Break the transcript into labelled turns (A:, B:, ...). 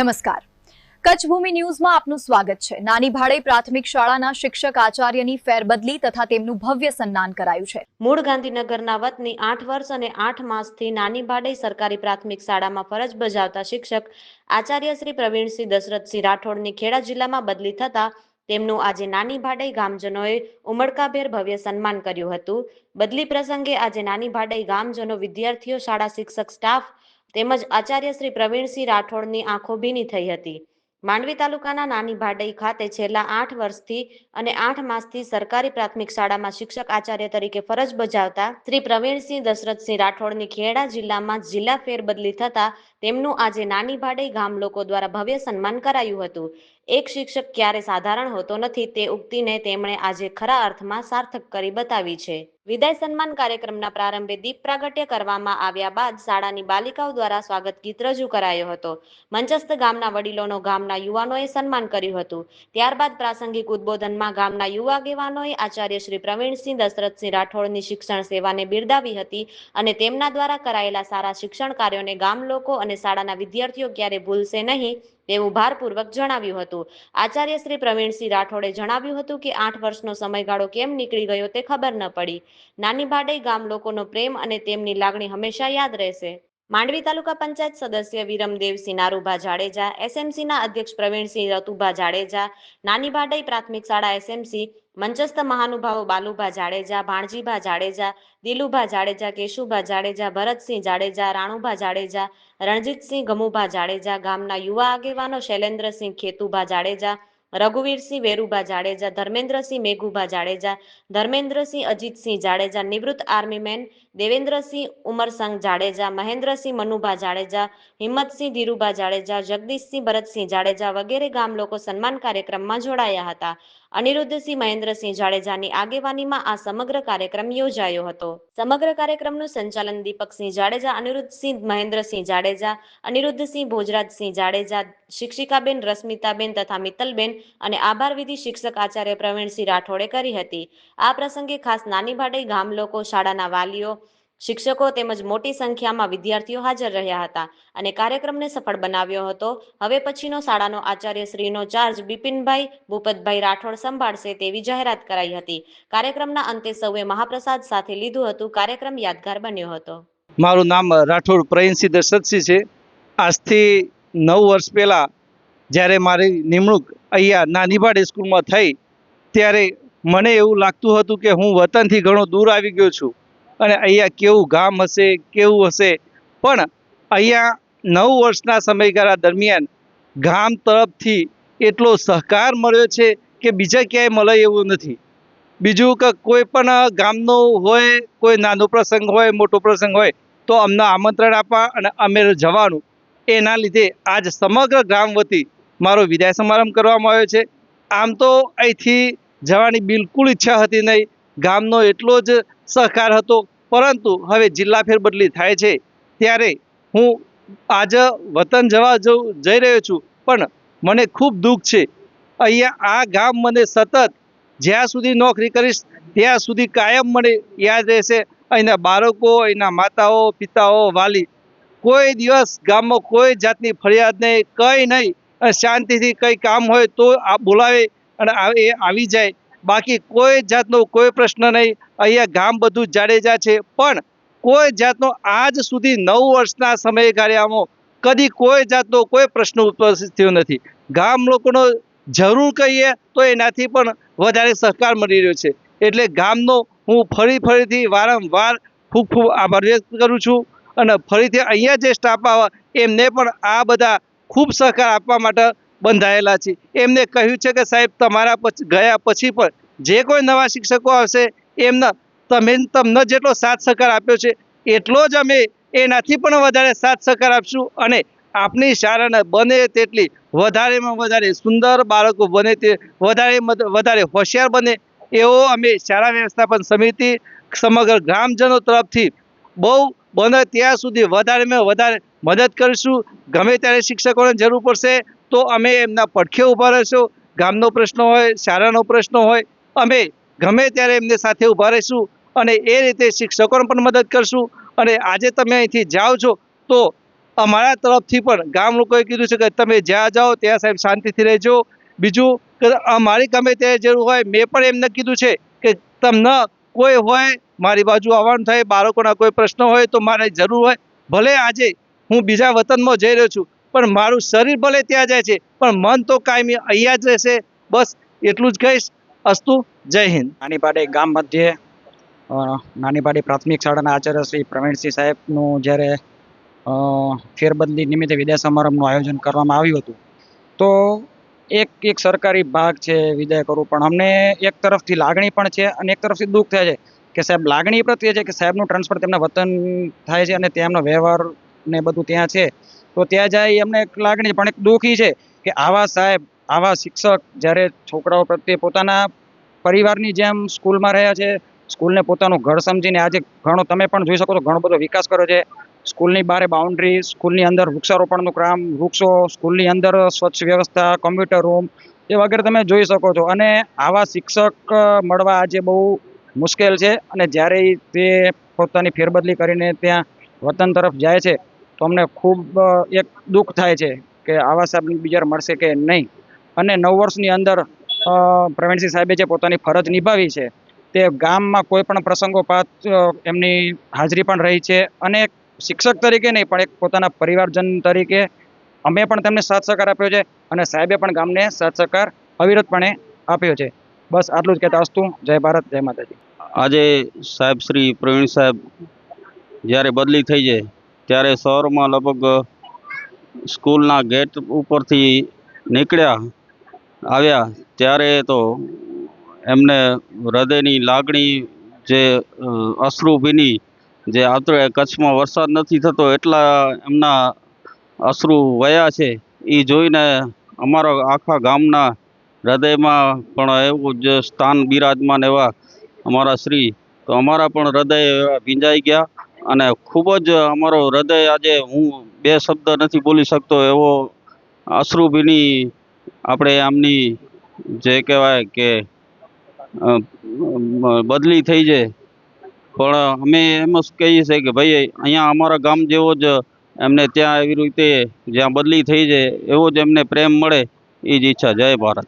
A: નમસ્કાર, કચ્છ ભૂમિ ન્યૂઝમાં આપનું સ્વાગત છે। નાની ભાડે પ્રાથમિક શાળાના શિક્ષક આચાર્યની ફેરબદલી તથા તેમનું ભવ્ય સન્માન કરાયું છે।
B: મૂળ ગાંધીનગરના વતની 8 વર્ષ અને 8 માસથી નાની ભાડે સરકારી પ્રાથમિક શાળામાં ફરજ બજાવતા શિક્ષક આચાર્ય શ્રી પ્રવીણસિંહ દશરથસિંહ રાઠોડની ખેડા જિલ્લામાં બદલી થતા તેમનું આજે નાની ભાડે ગામજનોએ ઉમળકાભેર ભવ્ય સન્માન કર્યું હતું। બદલી પ્રસંગે આજે નાની ભાડે ગામજનો, વિદ્યાર્થીઓ, શાળા શિક્ષક સ્ટાફ તેમજ આચાર્ય શ્રી પ્રવીણસિંહ રાઠોડની આંખો ભીની થઈ હતી। માંડવી તાલુકાના નાની ભાડઈ ખાતે છેલ્લા 8 વર્ષથી અને 8 માસથી સરકારી પ્રાથમિક શાળામાં શિક્ષક આચાર્ય તરીકે ફરજ બજાવતા શ્રી પ્રવીણસિંહ દશરથસિંહ રાઠોડની ખેડા જિલ્લામાં જિલ્લા ફેરબદલી થતા તેમનું આજે નાની ભાડઈ ગામ લોકો દ્વારા ભવ્ય સન્માન કરાયું હતું। એક શિક્ષક ક્યારે સાધારણ હોતો નથી તે ઉક્તિને તેમણે આજે ખરા અર્થમાં સાર્થક કરી બતાવી છે। વિદાય સન્માન કાર્યક્રમના પ્રારંભે દીપ પ્રાગટ્ય કરવામાં આવ્યા બાદ શાળાની બાલિકાઓ દ્વારા સ્વાગત ગીત રજૂ કરાયો હતો। મંચસ્થ ગામના વડીલોનો ગામના યુવાનોએ સન્માન કર્યું હતું। ત્યારબાદ પ્રાસંગિક ઉદ્બોધનમાં ગામના યુવા આગેવાનોએ આચાર્ય શ્રી પ્રવીણસિંહ દશરથસિંહ રાઠોડની શિક્ષણ સેવાને બિરદાવી હતી અને તેમના દ્વારા કરાયેલા સારા શિક્ષણ કાર્યોને ગામ લોકો અને શાળાના વિદ્યાર્થીઓ ક્યારે ભૂલશે નહીં તેવું ભારપૂર્વક જણાવ્યું હતું। આચાર્ય શ્રી પ્રવીણસિંહ રાઠોડે જણાવ્યું હતું કે 8 વર્ષનો સમયગાળો કેમ નીકળી ગયો તે ખબર ન પડી। નાની ભાડઈ ગામ લોકોનો પ્રેમ અને તેમની લાગણી હંમેશા યાદ રહેશે। માંડવી તાલુકા પંચાયત સદસ્ય વિરમદેવસિંહ નારુભા જાડેજા, એસએમસીના અધ્યક્ષ પ્રવીણસિંહ રતુભા જાડેજા, નાની ભાડઈ પ્રાથમિક શાળા એસએમસી મંચસ્થ મહાનુભાવો બાલુભા જાડેજા, ભાણજીભા જાડેજા, દિલુભા જાડેજા, કેશુભા જાડેજા, ભરતસિંહ જાડેજા, રાણુભા જાડેજા, રણજીતસિંહ ગમુભા જાડેજા, ગામના યુવા આગેવાનો શૈલેન્દ્રસિંહ ખેતુભા જાડેજા, રઘુવીરસિંહ વેરુભા જાડેજા, ધર્મેન્દ્રસિંહ મેઘુભા જાડેજા, ધર્મેન્દ્રસિંહ અજીતસિંહ જાડેજા, નિવૃત્ત આર્મીમેન દેવેન્દ્રસિંહ ઉમરસંગ જાડેજા, મહેન્દ્રસિંહ મનુભા જાડેજા, હિંમતસિંહ ધીરુભા જાડેજા, જગદીશસિંહ ભરતસિંહ જાડેજા વગેરે ગામ લોકો સન્માન કાર્યક્રમમાં જોડાયા હતા। અનિરુદ્ધસિંહ મહેન્દ્રસિંહ જાડેજાની આગેવાનીમાં આ સમગ્ર કાર્યક્રમ યોજાયો હતો। સમગ્ર કાર્યક્રમનું સંચાલન દીપકસિંહ જાડેજા, અનિરુદ્ધસિંહ મહેન્દ્રસિંહ જાડેજા, અનિરુદ્ધસિંહ ભોજરાજસિંહ જાડેજા, શિક્ષિકાબેન રશ્મિતાબેન તથા મિત્તલબેન અને આભાર વિધિ શિક્ષક આચાર્ય પ્રવીણસિંહ રાઠોડે કરી હતી। આ પ્રસંગે ખાસ નાની ભાડઈ ગામ લોકો, શાળાના વાલીઓ, શિક્ષકો તેમજ મોટી સંખ્યામાં વિદ્યાર્થીઓ હાજર રહ્યા હતા અને કાર્યક્રમને સફળ બનાવ્યો હતો। હવે પછીનો શાળાનો આચાર્ય શ્રીનો ચાર્જ બિપિનભાઈ ભૂપતભાઈ રાઠોડ સંભાળશે તેવી જાહેરાત કરાઈ હતી। કાર્યક્રમના અંતે સૌએ મહાપ્રસાદ સાથે લીધું હતું। કાર્યક્રમ યાદગાર બન્યો હતો।
C: મારું નામ રાઠોડ પ્રવીણસિંહ દશરથસિંહ છે। આજથી 9 વર્ષ પહેલા જ્યારે મારી નિમણૂક અહીંયા નાની ભાડે સ્કૂલમાં થઈ ત્યારે મને એવું લાગતું હતું કે હું વતનથી ઘણો દૂર આવી ગયો છું અને અહીંયા કેવું ગામ હશે, કેવું હશે, પણ અહીંયા 9 વર્ષના સમયગાળા દરમિયાન ગામ તરફથી એટલો સહકાર મળ્યો છે કે બીજા ક્યાંય મળે એવું નથી। બીજું કે કોઈ પણ ગામનો હોય, કોઈ નાનો પ્રસંગ હોય, મોટો પ્રસંગ હોય તો અમને આમંત્રણ આપવા અને અમે જવાનું। એના લીધે આજ સમગ્ર ગામ વતી મારો વિદાય સમારંભ કરવામાં આવ્યો છે। આમ તો અહીંથી જવાની બિલકુલ ઈચ્છા હતી નહીં, ગામનો એટલો જ સહકાર હતો, પરંતુ હવે જિલ્લા ફેરબદલી થાય છે ત્યારે હું આજે વતન જઈ રહ્યો છું, પણ મને ખૂબ દુઃખ છે। અહીંયા આ ગામ મને સતત જ્યાં સુધી નોકરી કરીશ ત્યાં સુધી કાયમ મને યાદ રહેશે। અહીંના બાળકો, અહીંના માતાઓ, પિતાઓ, વાલી કોઈ દિવસ ગામમાં કોઈ જાતની ફરિયાદ નહીં, કંઈ નહીં, અને શાંતિથી કંઈ કામ હોય તો બોલાવે અને એ આવી જાય। બાકી કોઈ જાતનો કોઈ પ્રશ્ન નહીં। અહીંયા ગામ બધું જાડેજા છે, પણ કોઈ જાતનો આજ સુધી 9 વર્ષના સમયગાળામાં કદી કોઈ જાતનો કોઈ પ્રશ્ન ઉપસ્થિત થયો નથી। ગામ લોકોનો જરૂર કહીએ તો એનાથી પણ વધારે સહકાર મળી રહ્યો છે। એટલે ગામનો હું ફરીથી વારંવાર ખૂબ ખૂબ આભાર વ્યક્ત કરું છું અને ફરીથી અહીંયા જે સ્ટાફ આવે એમને પણ આ બધા ખૂબ સહકાર આપવા માટે બંધાયેલા છે। એમને કહ્યું છે કે સાહેબ તમારા ગયા પછી પણ જે કોઈ નવા શિક્ષકો આવશે તમને જેટલો સાથ સહકાર આપ્યો છે એટલો જ અમે એનાથી પણ વધારે સાથ સહકાર આપશું અને આપની શાળાને બને તેટલી વધારેમાં વધારે સુંદર બાળકો બને, તે વધારે હોશિયાર બને એવો અમે શાળા વ્યવસ્થાપન સમિતિ સમગ્ર ગ્રામજનો તરફથી બહુ બને ત્યાં સુધી વધારેમાં વધારે મદદ કરીશું। ગમે ત્યારે શિક્ષકોને જરૂર પડશે તો અમે એમના પડખે ઊભા રહીશું। ગામનો પ્રશ્ન હોય, શાળાનો પ્રશ્ન હોય, અમે ગમે ત્યારે એમને સાથે ઊભા રહીશું અને એ રીતે શિક્ષકોને પણ મદદ કરશું। અને આજે તમે અહીંથી જાઓ છો તો અમારા તરફથી પણ ગામ લોકોએ કીધું છે કે તમે જ્યાં જાઓ ત્યાં સાહેબ શાંતિથી રહેજો. બીજું કે અમારી ગમે તે જરૂર હોય મેં પણ એમને કીધું છે કે તમને કોઈ હોય મારી બાજુ આવવાનું થાય, બાળકોના કોઈ પ્રશ્ન હોય તો મારે જરૂર હોય, ભલે આજે હું બીજા વતનમાં જઈ રહ્યો છું પણ મારું શરીર ભલે ત્યાં જાય છે પણ મન તો કાયમી અહીંયા જ રહેશે. બસ એટલું જ કહીશ. અસ્તુ. જય હિન્દ.
D: નાનીપાડી ગામ મધ્યે નાનીપાડી પ્રાથમિક શાળાના આચાર્ય શ્રી પ્રવીણસિંહ સાહેબનું જ્યારે ફેરબદલી નિમિત્તે વિદાય સમારંભનું આયોજન કરવામાં આવ્યું હતું, તો એક સરકારી ભાગ છે વિદાય કરવું, પણ અમને એક તરફથી લાગણી પણ છે અને એક તરફથી દુઃખ થાય છે કે સાહેબ લાગણી પ્રત્યે છે કે સાહેબનું ટ્રાન્સફર તેમના વતન થાય છે અને તેમનો વ્યવહાર ને બધું ત્યાં છે, તો ત્યાં જાય એ અમને એક લાગણી, પણ એક દુઃખ એ છે કે આવા સાહેબ, આવા શિક્ષક જ્યારે છોકરાઓ પ્રત્યે પોતાના પરિવારની જેમ સ્કૂલમાં રહ્યા છે, સ્કૂલને પોતાનું ઘર સમજીને આજે ઘણો તમે પણ જોઈ શકો છો ઘણો બધો વિકાસ કર્યો છે. સ્કૂલની બહાર બાઉન્ડ્રી, સ્કૂલની અંદર વૃક્ષારોપણનું કામ, વૃક્ષો, સ્કૂલની અંદર સ્વચ્છ વ્યવસ્થા, કોમ્પ્યુટર રૂમ એ વગેરે તમે જોઈ શકો છો. અને આવા શિક્ષક મળવા આજે બહુ મુશ્કેલ છે અને જ્યારે તે પોતાની ફેરબદલી કરીને ત્યાં વતન તરફ જાય છે તો અમને ખૂબ એક દુઃખ થાય છે કે આવા સાહેબ બીજા મળશે કે નહીં. અને 9 વર્ષની અંદર પ્રવીણસિંહ સાહેબે જે પોતાની ફરજ નિભાવી છે તે ગામમાં કોઈ પણ પ્રસંગોપાત એમની હાજરી પણ રહી છે અને શિક્ષક તરીકે નહીં પણ એક પોતાના પરિવારજન તરીકે અમે પણ તેમને સાથ સહકાર આપ્યો છે અને સાહેબે પણ ગામને સાથ સહકાર અવિરતપણે આપ્યો છે. બસ આટલું જ કહેતા અસ્તુ. જય ભારત, જય માતાજી.
E: આજે સાહેબ શ્રી પ્રવીણ સાહેબ જ્યારે બદલી થઈ જાય ત્યારે શહેરમાં લગભગ સ્કૂલના ગેટ ઉપરથી આવ્યા ત્યારે તો એમને હૃદયની લાગણી જે અશ્રુ ભીની જે આપણે કચ્છમાં વરસાદ નથી થતો એટલા એમના અશ્રુ વયા છે એ જોઈને અમારા આખા ગામના હૃદયમાં પણ એવું જ સ્થાન બિરાજમાન એવા અમારા શ્રી, તો અમારા પણ હૃદય એવા ભીંજાઈ ગયા અને ખૂબ જ અમારો હૃદય આજે હું 2 શબ્દ નથી બોલી શકતો એવો અશ્રુભીની આપણે આમની જે કહેવાય કે બદલી થઈ છે. પણ અમે એમ જ કહીએ છીએ કે ભાઈ અહીંયા અમારા ગામ જેવો જ એમને ત્યાં એવી રીતે જ્યાં બદલી થઈ છે એવો જ એમને પ્રેમ મળે એ જ ઈચ્છા. જય ભારત.